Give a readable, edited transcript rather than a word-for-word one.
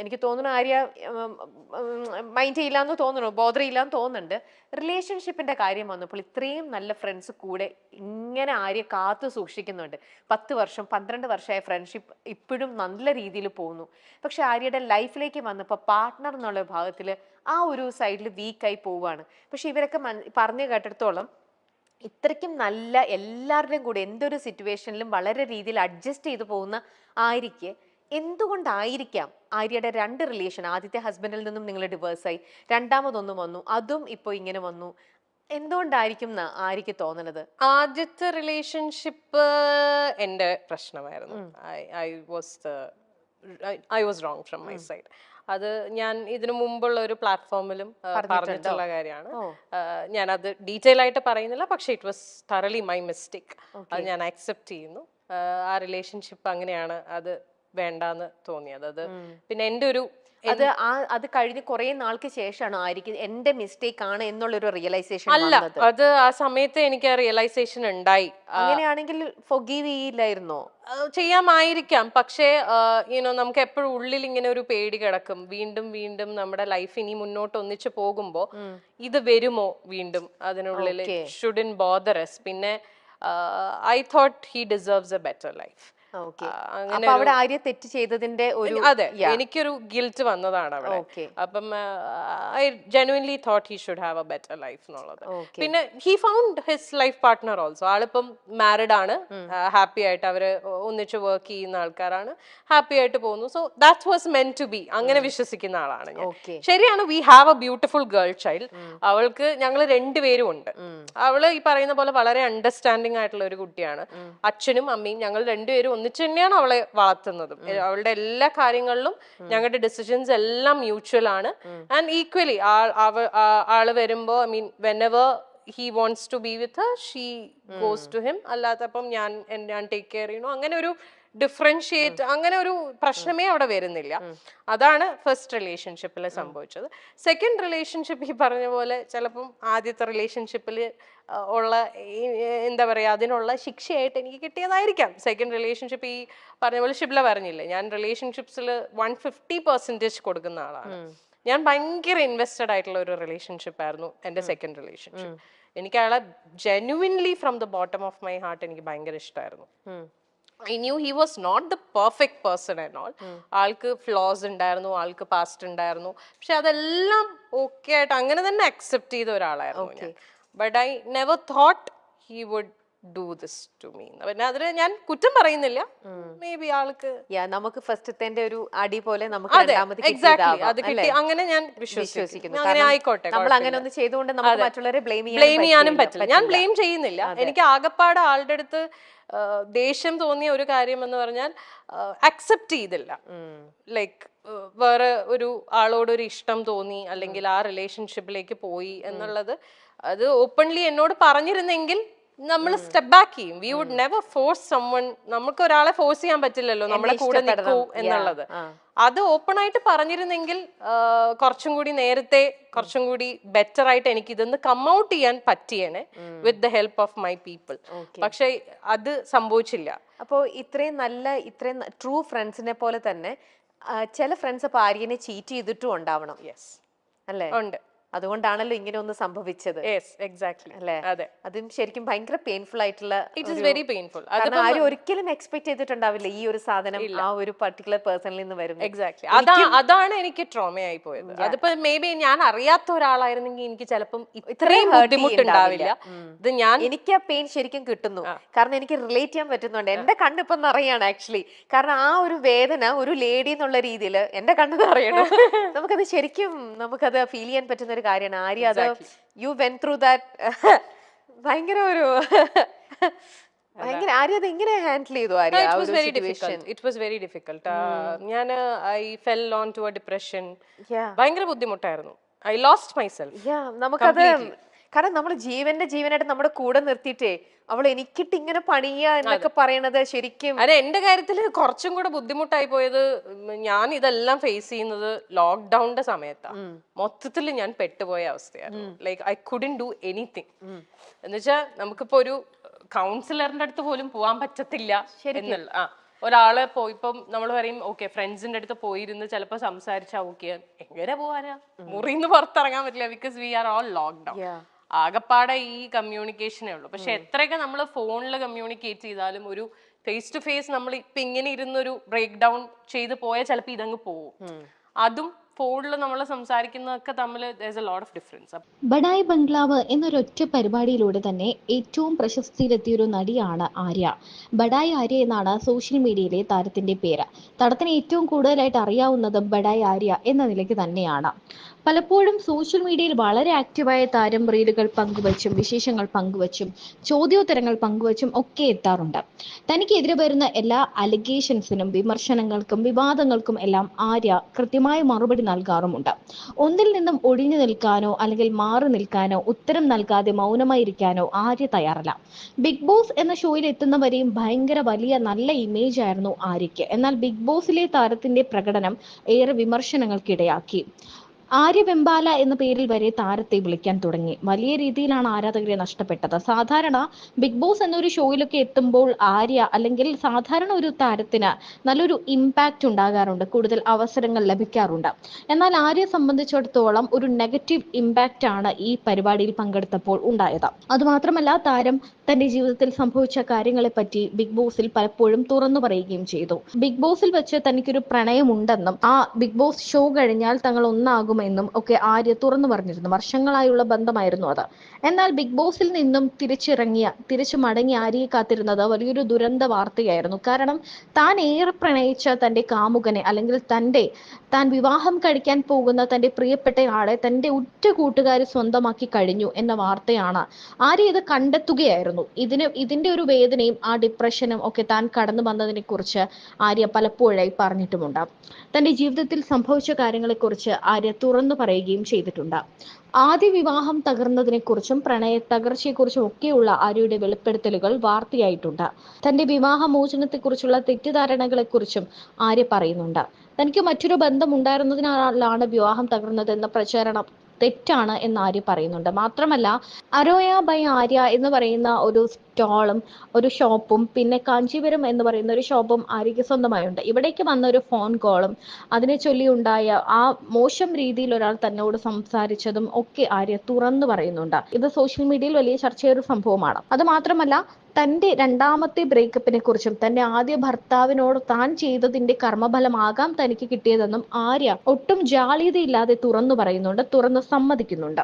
എനിക്ക് തോന്നുന്നു ആര്യ മൈൻഡ് ചെയ്യില്ലാന്ന് തോന്നുന്നു, ബോധർ ഇല്ലാന്ന് തോന്നുന്നുണ്ട്. റിലേഷൻഷിപ്പിന്റെ കാര്യം വന്നപ്പോൾ ഇത്രയും നല്ല ഫ്രണ്ട്സ് കൂടെ ഇങ്ങനെ ആര്യ കാത്തു സൂക്ഷിക്കുന്നുണ്ട്. 10 വർഷം 12 വർഷമായ ഫ്രണ്ട്ഷിപ്പ് ഇപ്പോഴും നല്ല രീതിയിൽ പോകുന്നു. പക്ഷെ ആര്യയുടെ ലൈഫിലേക്ക് വന്നപ്പോൾ പാർട്ട്ണർ എന്നുള്ള ഭാഗത്തിൽ ആ ഒരു സൈഡിൽ വീക്കായി പോവുകയാണ്. പക്ഷെ ഇവരൊക്കെ പറഞ്ഞു കേട്ടിടത്തോളം ഇത്രയ്ക്കും നല്ല എല്ലാവരുടെയും കൂടെ എന്തൊരു സിറ്റുവേഷനിലും വളരെ രീതിയിൽ അഡ്ജസ്റ്റ് ചെയ്തു പോകുന്ന ആര്യയ്ക്ക് എന്തുകൊണ്ടായിരിക്കാം ആര്യയുടെ 2 റിലേഷൻ, ആദ്യത്തെ ഹസ്ബൻഡിൽ നിന്നും നിങ്ങൾ ഡിവേഴ്സായി, രണ്ടാമതൊന്നും വന്നു, അതും ഇപ്പോൾ ഇങ്ങനെ വന്നു, എന്തുകൊണ്ടായിരിക്കും ആര്യയ്ക്ക് തോന്നണത്? ആദ്യത്തെ റിലേഷൻഷിപ്പ് എൻ്റെ പ്രശ്നമായിരുന്നു. I was wrong from my side. അത് ഞാൻ ഇതിനു മുമ്പുള്ള ഒരു പ്ലാറ്റ്ഫോമിലും പറഞ്ഞിട്ടുള്ള കാര്യമാണ്. ഞാൻ അത് ഡീറ്റെയിൽ ആയിട്ട് പറയുന്നില്ല, പക്ഷെ ഇറ്റ് വാസ് തറലി മൈ മിസ്റ്റേക്ക്. അത് ഞാൻ അക്സെപ്റ്റ് ചെയ്യുന്നു. ആ റിലേഷൻഷിപ്പ് അങ്ങനെയാണ്, അത് വേണ്ടാന്ന് തോന്നിയത്. അത് പിന്നെ എൻ്റെ ഒരു അത് കഴിഞ്ഞ് കുറെ നാൾക്ക് ശേഷമാണ് ആയിരിക്കും എന്റെ മിസ്റ്റേക്ക് ആണ് എന്നുള്ളൊരു റിയലൈസേഷൻ അല്ല, അത് ആ സമയത്ത് എനിക്ക് ആ റിയലൈസേഷൻ ഉണ്ടായി. അങ്ങനെയാണെങ്കിൽ ഫൊഗീവ് ചെയ്യില്ലായിരുന്നോ? ചെയ്യാമായിരിക്കാം, പക്ഷേ നമുക്ക് എപ്പോഴും ഉള്ളിൽ ഇങ്ങനെ ഒരു പേടി കിടക്കും. വീണ്ടും വീണ്ടും നമ്മുടെ ലൈഫ് ഇനി മുന്നോട്ട് ഒന്നിച്ചു പോകുമ്പോ ഇത് വരുമോ വീണ്ടും, അതിനുള്ളിൽ ഷുഡൻ ബോദർ us. പിന്നെ I thought he deserves A better life. അവിടെ ആര്യ തെറ്റ് ചെയ്തതിന്റെ ഒരു അതെ, എനിക്കൊരു ഗിൽറ്റ് വന്നതാണ് അവിടെ. അപ്പം I genuinely thought he should have a better life എന്നുള്ളത്. പിന്നെ he found his life partner also. ആളിപ്പം മാരിഡ് ആണ്, ഹാപ്പി ആയിട്ട് അവര് ഒന്നിച്ച് വർക്ക് ചെയ്യുന്ന ആൾക്കാരാണ്, ഹാപ്പി ആയിട്ട് പോകുന്നു. So that was meant to be. അങ്ങനെ വിശ്വസിക്കുന്ന ആളാണ് ഞാൻ. ശരിയാണ്, we have a beautiful girl child. അവൾക്ക് ഞങ്ങൾ രണ്ടുപേരും ഉണ്ട്. അവള് ഈ പറയുന്ന പോലെ വളരെ അണ്ടർസ്റ്റാൻഡിങ് ആയിട്ടുള്ള ഒരു കുട്ടിയാണ്. അച്ഛനും അമ്മയും ഞങ്ങൾ രണ്ടുപേരും ഒന്നിച്ച് തന്നെയാണ് അവളെ വളർത്തുന്നതും. അവളുടെ എല്ലാ കാര്യങ്ങളിലും ഞങ്ങളുടെ ഡിസിഷൻസ് എല്ലാം മ്യൂച്വൽ ആണ്. ആൻഡ് ഈക്വലി ആള് വരുമ്പോ, I mean whenever he wants to be with her, she goes to him. അല്ലാത്തപ്പം ഞാൻ ടേക്ക് കെയർ ചെയ്യണു, അങ്ങനെ ഒരു ഡിഫറൻഷിയേറ്റ്, അങ്ങനെ ഒരു പ്രശ്നമേ അവിടെ വരുന്നില്ല. അതാണ് ഫസ്റ്റ് റിലേഷൻഷിപ്പിൽ സംഭവിച്ചത്. സെക്കൻഡ് റിലേഷൻഷിപ്പ് ഈ പറഞ്ഞ പോലെ ചിലപ്പം ആദ്യത്തെ റിലേഷൻഷിപ്പിൽ ഉള്ള എന്താ പറയുക, അതിനുള്ള ശിക്ഷയായിട്ട് എനിക്ക് കിട്ടിയതായിരിക്കാം സെക്കൻഡ് റിലേഷൻഷിപ്പ്. ഈ പറഞ്ഞ പോലെ ഷിബ്ല പറഞ്ഞില്ലേ, ഞാൻ റിലേഷൻഷിപ്സിൽ 150% കൊടുക്കുന്ന ആളാണ്. ഞാൻ ഭയങ്കര ഇൻവെസ്റ്റഡ് ആയിട്ടുള്ള ഒരു റിലേഷൻഷിപ്പ് ആയിരുന്നു എൻ്റെ സെക്കൻഡ് റിലേഷൻഷിപ്പ്. എനിക്ക് അയാളെ genuinely from the bottom of my heart എനിക്ക് ഭയങ്കര ഇഷ്ടമായിരുന്നു. I knew he was not the perfect person and all. ആൾക്ക് ഫ്ലോസ് ഉണ്ടായിരുന്നു, ആൾക്ക് പാസ്റ്റ് ഉണ്ടായിരുന്നു, പക്ഷെ അതെല്ലാം ഓക്കെ ആയിട്ട് അങ്ങനെ തന്നെ അക്സെപ്റ്റ് ചെയ്ത ഒരാളായിരുന്നു ഞാൻ. But I never thought he would do this to me. പിന്നെ അതിന് ഞാൻ കുറ്റം പറയുന്നില്ല. മേ ബി ആൾക്ക് നമുക്ക് ഫസ്റ്റത്തെ ഒരു അടി പോലെ നമുക്ക് എക്സാക്ട്ലി അത് കിട്ടി, അങ്ങനെ ഞാൻ വിശ്വസിക്കുന്നു. അങ്ങനെ ആയിക്കോട്ടെ, നമ്മൾ അങ്ങനെ ഒന്ന് ചെയ്തുകൊണ്ട് നമുക്ക് മറ്റുള്ളവരെ ബ്ലെയിം ചെയ്യാനും പറ്റില്ല. ഞാൻ ബ്ലെയിം ചെയ്യുന്നില്ല. എനിക്ക് ആകപ്പാട് ആളുടെ അടുത്ത് ദേഷ്യം തോന്നിയ ഒരു കാര്യം എന്ന് പറഞ്ഞാൽ അക്സെപ്റ്റ് ചെയ്തില്ല. ലൈക്ക് വേറെ ഒരു ആളോടൊരു ഇഷ്ടം തോന്നി, അല്ലെങ്കിൽ ആ റിലേഷൻഷിപ്പിലേക്ക് പോയി എന്നുള്ളത് അത് ഓപ്പൺലി എന്നോട് പറഞ്ഞിരുന്നെങ്കിൽ നമ്മൾ സ്റ്റെപ്പ് ബാക്ക് ചെയ്യും. We would never force someone. നമുക്ക് ഒരാളെ ഫോഴ്സ് ചെയ്യാൻ പറ്റില്ലല്ലോ നമ്മളെ കൂടെ നിൽക്കൂ എന്നുള്ളത്. അത് ഓപ്പൺ ആയിട്ട് പറഞ്ഞിരുന്നെങ്കിൽ കുറച്ചും കൂടി നേരത്തെ, കുറച്ചും കൂടി ബെറ്റർ ആയിട്ട് എനിക്ക് ഇതൊന്ന് കം ഔട്ട് ചെയ്യാൻ പറ്റിയേനെ with the help of my people. പക്ഷെ അത് സംഭവിച്ചില്ല. അപ്പോൾ ഇത്രയും ട്രൂ ഫ്രണ്ട്സിനെ പോലെ തന്നെ ചില ഫ്രണ്ട്സ് അപ്പൊ ആര്യനെ ചീറ്റ് ചെയ്തിട്ടും ഉണ്ടാവണം. യെസ്, അല്ലേ? ഉണ്ട്. അതുകൊണ്ടാണല്ലോ ഇങ്ങനെ ഒന്ന് സംഭവിച്ചത്. അല്ലേ? അതെ, അതും ശരിക്കും ഭയങ്കര പെയിൻഫുൾ ആയിട്ടുള്ള, ഇറ്റ് ഈസ് വെരി പെയിൻഫുൾ. ആരും ഒരിക്കലും എക്സ്പെക്ട് ചെയ്തിട്ടുണ്ടാവില്ല ഈ ഒരു സാധനം ആ ഒരു പർട്ടിക്കുലർ പേഴ്സണിൽ നിന്ന് വരും. എക്സാക്ട്ലി, അതാണ് എനിക്ക് ട്രോമയായി പോയത്. അതിപ്പോ മേ ബി ഞാൻ അറിയാത്ത ഒരാളായിരുന്നെങ്കിൽ എനിക്ക് ചിലപ്പം ഇത്രയും ബുദ്ധിമുട്ടുണ്ടാവില്ല. ഇത് എനിക്ക് ആ പെയിൻ ശരിക്കും കിട്ടുന്നു, കാരണം എനിക്ക് റിലേറ്റ് ചെയ്യാൻ പറ്റുന്നുണ്ട്. എന്റെ കണ്ണിപ്പൊ നിറയാണ് ആക്ച്വലി. കാരണം ആ ഒരു വേദന ഒരു ലേഡി എന്നുള്ള രീതിയിൽ എന്റെ കണ്ണ് നിറയണം. നമുക്കത് ശരിക്കും നമുക്കത് ഫീൽ ചെയ്യാൻ പറ്റുന്ന ഒരു കാര്യമാണ്. ആര്യ അത് യു വെന്റ് ത്രൂ ദാറ്റ്. ഭയങ്കര ഒരു ആര്യ അത് എങ്ങനെ ഹാൻഡിൽ ചെയ്തു? Arya it was very difficult. ഞാൻ I fell on to a depression. ഭയങ്കര ബുദ്ധിമുട്ടായിരുന്നു. I lost myself. നമുക്കത് കാരണം നമ്മൾ ജീവനായിട്ട് നമ്മുടെ കൂടെ നിർത്തിയിട്ടേ അവൾ എനിക്കിട്ട് ഇങ്ങനെ പണിയ എന്നൊക്കെ പറയണത് ശരിക്കും. അതെ, എന്റെ കാര്യത്തിൽ കുറച്ചും കൂടെ ബുദ്ധിമുട്ടായി പോയത്, ഞാൻ ഇതെല്ലാം ഫേസ് ചെയ്യുന്നത് ലോക്ക്ഡൌണിന്റെ സമയത്താണ്. മൊത്തത്തിൽ ഞാൻ പെട്ടുപോയ അവസ്ഥയായിരുന്നു. Like I couldn't do anything. എന്നുവെച്ചാൽ നമുക്കിപ്പോ ഒരു കൗൺസിലറിന്റെ അടുത്ത് പോലും പോവാൻ പറ്റത്തില്ല എന്നുള്ള. ഒരാളെ ഇപ്പം നമ്മൾ പറയും ഓക്കെ ഫ്രണ്ട്സിന്റെ അടുത്ത് പോയിരുന്ന് ചിലപ്പോൾ സംസാരിച്ചാൽ ഓക്കെ എങ്ങനെ പോവാനാ മുറിന്ന് പുറത്തിറങ്ങാൻ പറ്റില്ല because we are all lockdown. ആകപ്പാടെ ഈ കമ്മ്യൂണിക്കേഷനേ ഉള്ളൂ. പക്ഷെ എത്രയൊക്കെ നമ്മൾ ഫോണിൽ കമ്മ്യൂണിക്കേറ്റ് ചെയ്താലും ഒരു ഫേസ് ടു ഫേസ് നമ്മൾ ഇപ്പൊ ഇങ്ങനെ ഇരുന്നൊരു ബ്രേക്ക് ഡൗൺ ചെയ്ത് പോയാൽ ചിലപ്പോൾ ഇതങ്ങ് പോവും. അതും ഫോണിൽ നമ്മൾ സംസാരിക്കുന്നതൊക്കെ തമ്മിൽ there's a lot of difference. Badai ബംഗ്ലാവ് എന്നൊരൊറ്റ പരിപാടിയിലൂടെ തന്നെ ഏറ്റവും പ്രശസ്തിയിലെത്തിയൊരു നടിയാണ് ആര്യ. ബഡായി ആര്യ എന്നാണ് സോഷ്യൽ മീഡിയയിലെ താരത്തിന്റെ പേര്. താരത്തിന് ഏറ്റവും കൂടുതലായിട്ട് അറിയാവുന്നത് ബഡായി ആര്യ എന്ന നിലയ്ക്ക് തന്നെയാണ്. പലപ്പോഴും സോഷ്യൽ മീഡിയയിൽ വളരെ ആക്റ്റീവായ താരം റീലുകൾ പങ്കുവച്ചും വിശേഷങ്ങൾ പങ്കുവച്ചും ചോദ്യോത്തരങ്ങൾ പങ്കുവച്ചും ഒക്കെ എത്താറുണ്ട്. തനിക്കെതിരെ വരുന്ന എല്ലാ അലിഗേഷൻസിനും വിമർശനങ്ങൾക്കും വിവാദങ്ങൾക്കും എല്ലാം ആര്യ കൃത്യമായ മറുപടി നൽകാറുമുണ്ട്. ഒന്നിൽ നിന്നും ഒഴിഞ്ഞു നിൽക്കാനോ അല്ലെങ്കിൽ മാറി നിൽക്കാനോ ഉത്തരം നൽകാതെ മൗനമായിരിക്കാനോ ആര്യ തയ്യാറല്ല. ബിഗ് ബോസ് എന്ന ഷോയിൽ എത്തുന്നവരെയും ഭയങ്കര വലിയ നല്ല ഇമേജ് ആയിരുന്നു ആര്യയ്ക്ക്. എന്നാൽ ബിഗ് ബോസിലെ താരത്തിന്റെ പ്രകടനം ഏറെ വിമർശനങ്ങൾക്കിടയാക്കി. ആര്യ വെമ്പാല എന്ന പേരിൽ വരെ താരത്തെ വിളിക്കാൻ തുടങ്ങി. വലിയ രീതിയിലാണ് ആരാധകരെ നഷ്ടപ്പെട്ടത്. സാധാരണ ബിഗ് ബോസ് എന്നൊരു ഷോയിലൊക്കെ എത്തുമ്പോൾ ആര്യ അല്ലെങ്കിൽ സാധാരണ ഒരു താരത്തിന് നല്ലൊരു ഇമ്പാക്റ്റ് ഉണ്ടാകാറുണ്ട്, കൂടുതൽ അവസരങ്ങൾ ലഭിക്കാറുണ്ട്. എന്നാൽ ആര്യയെ സംബന്ധിച്ചിടത്തോളം ഒരു നെഗറ്റീവ് ഇമ്പാക്റ്റ് ആണ് ഈ പരിപാടിയിൽ പങ്കെടുത്തപ്പോൾ ഉണ്ടായത്. അതുമാത്രമല്ല താരം തന്റെ ജീവിതത്തിൽ സംഭവിച്ച കാര്യങ്ങളെപ്പറ്റി ബിഗ് ബോസിൽ പലപ്പോഴും തുറന്നു പറയുകയും ചെയ്തു. ബിഗ് ബോസിൽ വെച്ച് തനിക്കൊരു പ്രണയമുണ്ടെന്നും ആ ബിഗ് ബോസ് ഷോ കഴിഞ്ഞാൽ തങ്ങൾ ഒന്നാകുമെന്നും ഒക്കെ ആര്യ തുറന്നു പറഞ്ഞിരുന്നു. വർഷങ്ങളായുള്ള ബന്ധമായിരുന്നു അത്. എന്നാൽ ബിഗ് ബോസിൽ നിന്നും തിരിച്ചു മടങ്ങി ആര്യയെ കാത്തിരുന്നത് വലിയൊരു ദുരന്ത വാർത്തയായിരുന്നു. കാരണം താൻ ഏറെ പ്രണയിച്ച തന്റെ കാമുകനെ അല്ലെങ്കിൽ താൻ വിവാഹം കഴിക്കാൻ പോകുന്ന തന്റെ പ്രിയപ്പെട്ട ആളെ തന്റെ ഉറ്റ കൂട്ടുകാരി സ്വന്തമാക്കി കഴിഞ്ഞു എന്ന വാർത്തയാണ്. ആര്യ ഇത് കണ്ടെത്തുകയായിരുന്നു. ഇതിന്റെ ഒരു വേദനയും ആ ഡിപ്രഷനും ഒക്കെ താൻ കടന്നു വന്നതിനെ കുറിച്ച് ആര്യ പലപ്പോഴായി പറഞ്ഞിട്ടുമുണ്ട്. തന്റെ ജീവിതത്തിൽ സംഭവിച്ച കാര്യങ്ങളെക്കുറിച്ച് ആര്യ തുറന്നു പറയുകയും ചെയ്തിട്ടുണ്ട്. ആദ്യ വിവാഹം തകർന്നതിനെക്കുറിച്ചും പ്രണയ തകർച്ചയെക്കുറിച്ചും ഒക്കെയുള്ള ആര്യയുടെ വെളിപ്പെടുത്തലുകൾ വാർത്തയായിട്ടുണ്ട്. തന്റെ വിവാഹമോചനത്തെക്കുറിച്ചുള്ള തെറ്റിദ്ധാരണകളെക്കുറിച്ചും ആര്യ പറയുന്നുണ്ട്. തനിക്ക് മറ്റൊരു ബന്ധം ഉണ്ടായിരുന്നതിനാലാണ് വിവാഹം തകർന്നതെന്ന പ്രചാരണം തെറ്റാണ് എന്ന് ആര്യ പറയുന്നുണ്ട്. മാത്രമല്ല അരോയ ബൈ ആര്യ എന്ന് പറയുന്ന ഒരു സ്റ്റാളും ഒരു ഷോപ്പും പിന്നെ കാഞ്ചീപുരം എന്ന് പറയുന്ന ഒരു ഷോപ്പും ആര്യയ്ക്ക് സ്വന്തമായുണ്ട്. ഇവിടേക്ക് വന്ന ഒരു ഫോൺ കോളും അതിനെ ചൊല്ലിയുണ്ടായ ആ മോശം രീതിയിൽ ഒരാൾ തന്നോട് സംസാരിച്ചതും ഒക്കെ ആര്യ തുറന്നു പറയുന്നുണ്ട്. ഇത് സോഷ്യൽ മീഡിയയിൽ വലിയ ചർച്ചയായ ഒരു സംഭവമാണ്. അത് മാത്രമല്ല തന്റെ രണ്ടാമത്തെ ബ്രേക്കപ്പിനെ കുറിച്ചും തന്റെ ആദ്യ ഭർത്താവിനോട് താൻ ചെയ്തതിന്റെ കർമ്മഫലമാകാം തനിക്ക് കിട്ടിയതെന്നും ആര്യ ഒട്ടും ജാള്യതയില്ലാതെ തുറന്നു പറയുന്നുണ്ട്, തുറന്ന് സമ്മതിക്കുന്നുണ്ട്.